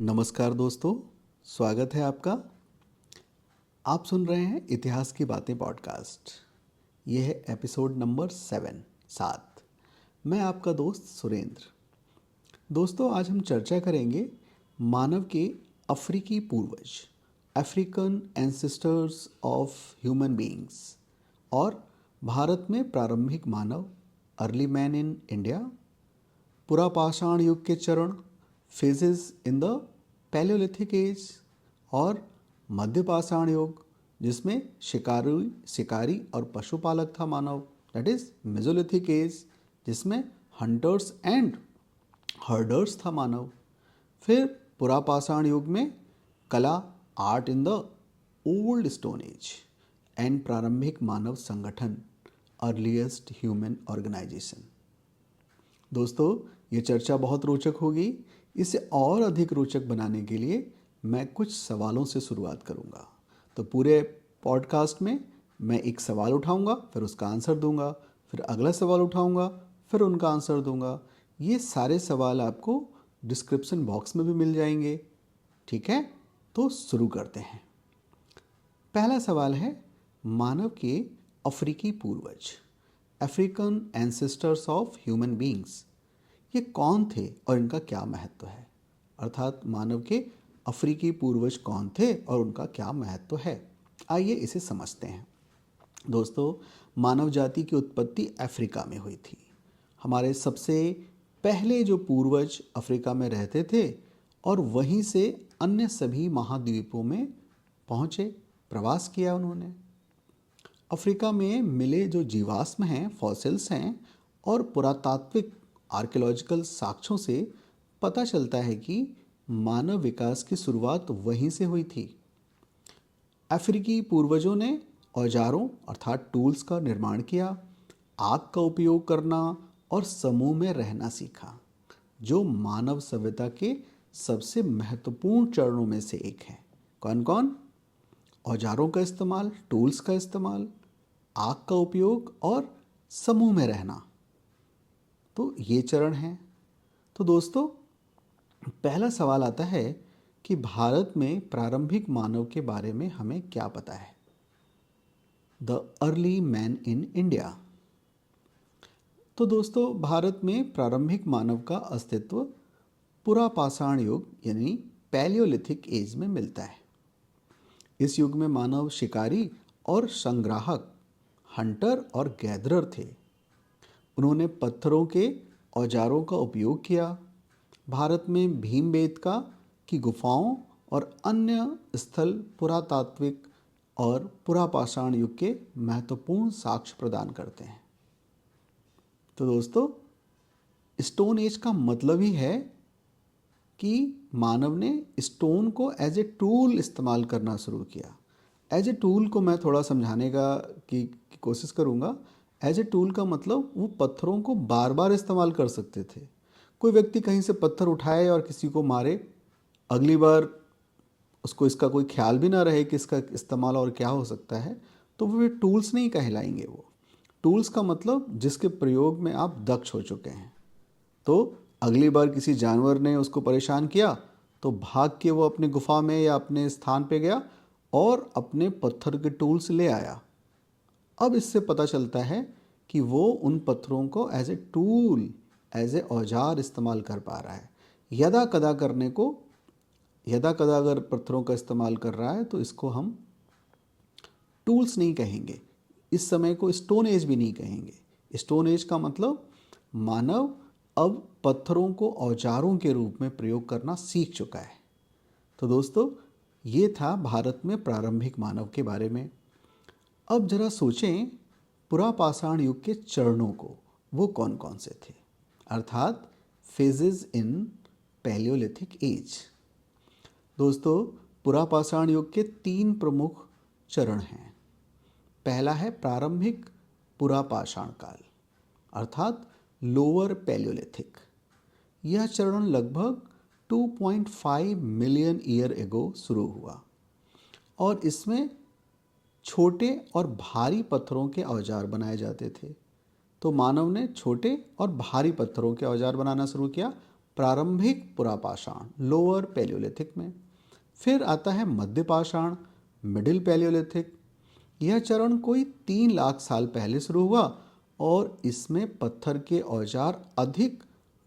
नमस्कार दोस्तों, स्वागत है आपका। आप सुन रहे हैं इतिहास की बातें पॉडकास्ट। यह है एपिसोड नंबर 7। मैं आपका दोस्त सुरेंद्र। दोस्तों, आज हम चर्चा करेंगे मानव के अफ्रीकी पूर्वज, African ancestors of human beings, और भारत में प्रारंभिक मानव, अर्ली मैन इन इंडिया, पुरापाषाण युग के चरण, phases in the palaeolithic age, और मध्यपाषाण युग जिसमें शिकारी और पशुपालक था मानव, दैट इज मेसोलिथिक एज जिसमें हंटर्स एंड हर्डर्स था मानव। फिर पुरापाषाण युग में कला, art in the old stone age, and प्रारंभिक मानव संगठन, अर्लीस्ट ह्यूमन ऑर्गेनाइजेशन। दोस्तों, ये चर्चा बहुत रोचक होगी। इसे और अधिक रोचक बनाने के लिए मैं कुछ सवालों से शुरुआत करूंगा। तो पूरे पॉडकास्ट में मैं एक सवाल उठाऊंगा, फिर उसका आंसर दूंगा, फिर अगला सवाल उठाऊंगा, फिर उनका आंसर दूंगा। ये सारे सवाल आपको डिस्क्रिप्शन बॉक्स में भी मिल जाएंगे। ठीक है, तो शुरू करते हैं। पहला सवाल है, मानव के अफ्रीकी पूर्वज, African ancestors of human beings, ये कौन थे और इनका क्या महत्व है? अर्थात मानव के अफ्रीकी पूर्वज कौन थे और उनका क्या महत्व है? आइए इसे समझते हैं। दोस्तों, मानव जाति की उत्पत्ति अफ्रीका में हुई थी। हमारे सबसे पहले जो पूर्वज अफ्रीका में रहते थे और वहीं से अन्य सभी महाद्वीपों में पहुँचे, प्रवास किया उन्होंने। अफ्रीका में मिले जो जीवाश्म हैं, फॉसिल्स हैं, और पुरातात्विक आर्कियोलॉजिकल साक्ष्यों से पता चलता है कि मानव विकास की शुरुआत वहीं से हुई थी। अफ्रीकी पूर्वजों ने औजारों अर्थात टूल्स का निर्माण किया, आग का उपयोग करना और समूह में रहना सीखा, जो मानव सभ्यता के सबसे महत्वपूर्ण चरणों में से एक है। कौन कौन? औजारों का इस्तेमाल, टूल्स का इस्तेमाल, आग का उपयोग और समूह में रहना। तो ये चरण हैं। तो दोस्तों, पहला सवाल आता है कि भारत में प्रारंभिक मानव के बारे में हमें क्या पता है? The early man in India. तो दोस्तों, भारत में प्रारंभिक मानव का अस्तित्व पुरापाषाण युग यानी पैलियोलिथिक एज में मिलता है। इस युग में मानव शिकारी और संग्राहक, हंटर और गैदरर थे। उन्होंने पत्थरों के औजारों का उपयोग किया। भारत में भीमबेटका की गुफाओं और अन्य स्थल पुरातात्विक और पुरापाषाण युग के महत्वपूर्ण साक्ष्य प्रदान करते हैं। तो दोस्तों, स्टोन एज का मतलब ही है कि मानव ने स्टोन को एज ए टूल इस्तेमाल करना शुरू किया। एज ए टूल को मैं थोड़ा समझाने की कोशिश करूँगा। एज ए टूल का मतलब वो पत्थरों को बार बार इस्तेमाल कर सकते थे। कोई व्यक्ति कहीं से पत्थर उठाए और किसी को मारे, अगली बार उसको इसका कोई ख्याल भी ना रहे कि इसका इस्तेमाल और क्या हो सकता है, तो वो टूल्स नहीं कहलाएंगे। वो टूल्स का मतलब जिसके प्रयोग में आप दक्ष हो चुके हैं। तो अगली बार किसी जानवर ने उसको परेशान किया तो भाग के वो अपने गुफा में या अपने स्थान पे गया और अपने पत्थर के टूल्स ले आया। अब इससे पता चलता है कि वो उन पत्थरों को as a tool, as a औजार इस्तेमाल कर पा रहा है। यदा कदा अगर पत्थरों का इस्तेमाल कर रहा है तो इसको हम टूल्स नहीं कहेंगे। इस समय को स्टोन एज भी नहीं कहेंगे। स्टोन एज का मतलब मानव अब पत्थरों को औजारों के रूप में प्रयोग करना सीख चुका है। तो दोस्तों, ये था भारत में प्रारंभिक मानव के बारे में। अब जरा सोचें पुरापाषाण युग के चरणों को, वो कौन कौन से थे? अर्थात फेजेस इन पैलियोलिथिक एज। दोस्तों, पुरापाषाण युग के 3 प्रमुख चरण हैं। पहला है प्रारंभिक पुरापाषाण काल अर्थात लोअर पैलियोलिथिक। यह चरण लगभग 2.5 मिलियन ईयर एगो शुरू हुआ और इसमें छोटे और भारी पत्थरों के औजार बनाए जाते थे। तो मानव ने छोटे और भारी पत्थरों के औजार बनाना शुरू किया। प्रारंभिक पुरापाषाण लोअर पैलियोलिथिक में। फिर आता है मध्य पाषाण मिडिल पैलियोलिथिक। यह चरण कोई 3 लाख साल पहले शुरू हुआ और इसमें पत्थर के औजार अधिक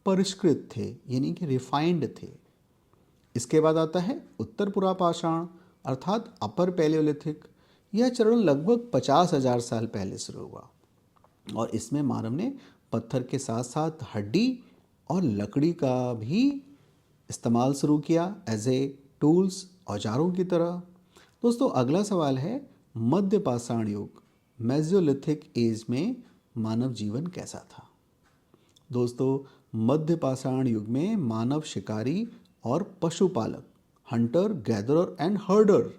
परिष्कृत थे, यानी कि रिफाइंड थे। इसके बाद आता है उत्तर पुरापाषाण अर्थात अपर पैलियोलिथिक। यह चरण लगभग 50,000 साल पहले शुरू हुआ और इसमें मानव ने पत्थर के साथ साथ हड्डी और लकड़ी का भी इस्तेमाल शुरू किया एज ए टूल्स, औजारों की तरह। दोस्तों अगला सवाल है मध्य पाषाण युग मेसोलिथिक एज में मानव जीवन कैसा था। दोस्तों मध्य पाषाण युग में मानव शिकारी और पशुपालक, हंटर गैदरर एंड हर्डर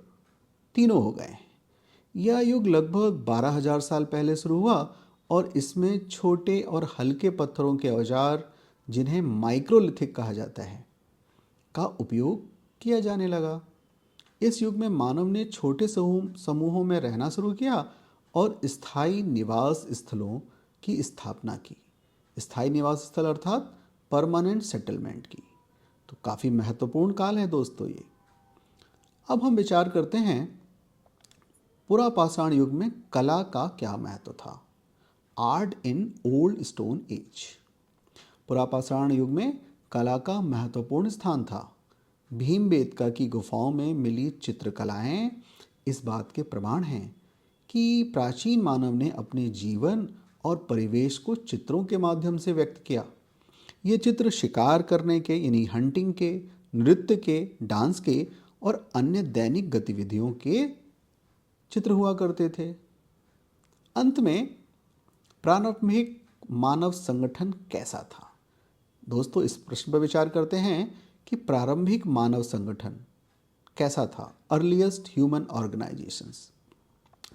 तीनों हो गए। यह युग लगभग 12,000 साल पहले शुरू हुआ और इसमें छोटे और हल्के पत्थरों के औजार, जिन्हें माइक्रोलिथिक कहा जाता है, का उपयोग किया जाने लगा। इस युग में मानव ने छोटे समूहों में रहना शुरू किया और स्थायी निवास स्थलों की स्थापना की। स्थायी निवास स्थल अर्थात परमानेंट सेटलमेंट की। तो काफ़ी महत्वपूर्ण काल है दोस्तों ये। अब हम विचार करते हैं पुरापाषाण युग में कला का क्या महत्व था। Art in old stone age. पुरापाषाण युग में कला का महत्वपूर्ण स्थान था। भीमबेटका की गुफाओं में मिली चित्रकलाएं इस बात के प्रमाण हैं कि प्राचीन मानव ने अपने जीवन और परिवेश को चित्रों के माध्यम से व्यक्त किया। ये चित्र शिकार करने के यानी हंटिंग के, नृत्य के, डांस के और अन्य दैनिक गतिविधियों के चित्र हुआ करते थे। अंत में प्रारंभिक मानव संगठन कैसा था। दोस्तों इस प्रश्न पर विचार करते हैं कि प्रारंभिक मानव संगठन कैसा था। Earliest human organisations.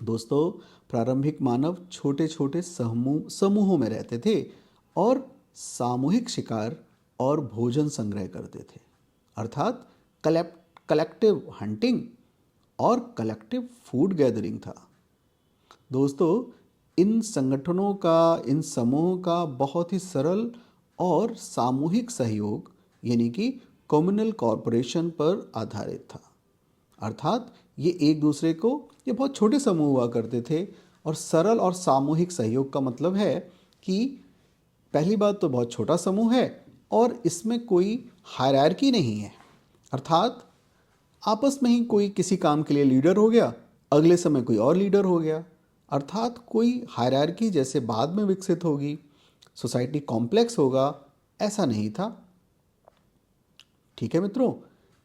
दोस्तों प्रारंभिक मानव छोटे छोटे समूहों में रहते थे और सामूहिक शिकार और भोजन संग्रह करते थे, अर्थात कलेक्टिव हंटिंग और कलेक्टिव फूड गैदरिंग था। दोस्तों इन संगठनों का, इन समूहों का बहुत ही सरल और सामूहिक सहयोग यानी कि कम्युनल कॉर्पोरेशन पर आधारित था। अर्थात ये एक दूसरे को, ये बहुत छोटे समूह हुआ करते थे और सरल और सामूहिक सहयोग का मतलब है कि पहली बात तो बहुत छोटा समूह है और इसमें कोई हायरार्की नहीं है। अर्थात आपस में ही कोई किसी काम के लिए लीडर हो गया, अगले समय कोई और लीडर हो गया। अर्थात कोई हायरार्की जैसे बाद में विकसित होगी, सोसाइटी कॉम्प्लेक्स होगा, ऐसा नहीं था। ठीक है मित्रों,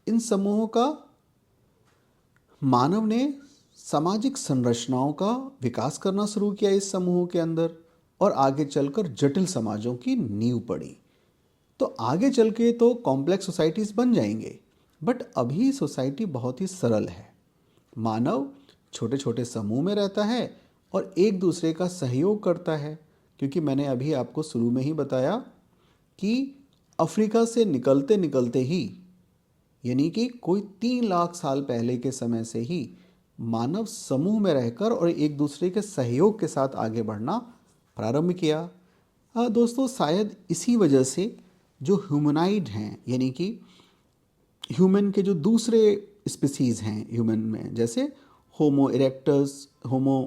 इन समूहों का मानव ने सामाजिक संरचनाओं का विकास करना शुरू किया इस समूहों के अंदर और आगे चलकर जटिल समाजों की नींव पड़ी। तो आगे चल के तो कॉम्प्लेक्स सोसाइटीज़ बन जाएंगे, बट अभी सोसाइटी बहुत ही सरल है। मानव छोटे छोटे समूह में रहता है और एक दूसरे का सहयोग करता है, क्योंकि मैंने अभी आपको शुरू में ही बताया कि अफ्रीका से निकलते निकलते ही, यानी कि कोई 3 लाख साल पहले के समय से ही मानव समूह में रहकर और एक दूसरे के सहयोग के साथ आगे बढ़ना प्रारंभ किया। दोस्तों शायद इसी वजह से जो ह्यूमनाइड हैं, यानी कि ह्यूमन के जो दूसरे स्पीसीज़ हैं ह्यूमन में, जैसे होमो इरेक्टस, होमो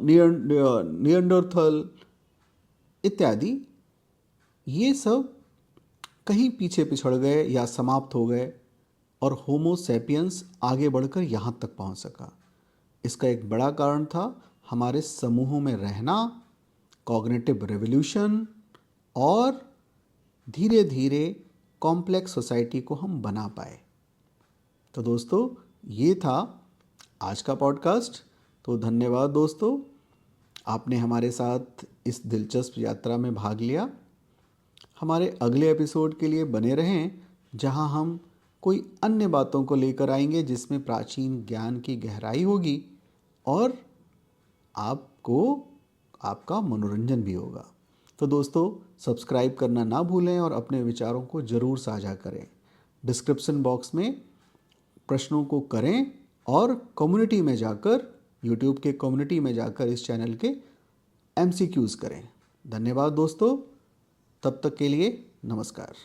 नियंडरथल इत्यादि, ये सब कहीं पीछे पिछड़ गए या समाप्त हो गए और होमो सैपियंस आगे बढ़कर यहाँ तक पहुँच सका। इसका एक बड़ा कारण था हमारे समूहों में रहना, कॉग्निटिव रेवोल्यूशन और धीरे धीरे कॉम्प्लेक्स सोसाइटी को हम बना पाए। तो दोस्तों ये था आज का पॉडकास्ट। तो धन्यवाद दोस्तों, आपने हमारे साथ इस दिलचस्प यात्रा में भाग लिया। हमारे अगले एपिसोड के लिए बने रहें, जहां हम कोई अन्य बातों को लेकर आएंगे जिसमें प्राचीन ज्ञान की गहराई होगी और आपको आपका मनोरंजन भी होगा। तो दोस्तों सब्सक्राइब करना ना भूलें और अपने विचारों को ज़रूर साझा करें। डिस्क्रिप्शन बॉक्स में प्रश्नों को करें और कम्युनिटी में जाकर, यूट्यूब के कम्युनिटी में जाकर इस चैनल के MCQs करें। धन्यवाद दोस्तों, तब तक के लिए नमस्कार।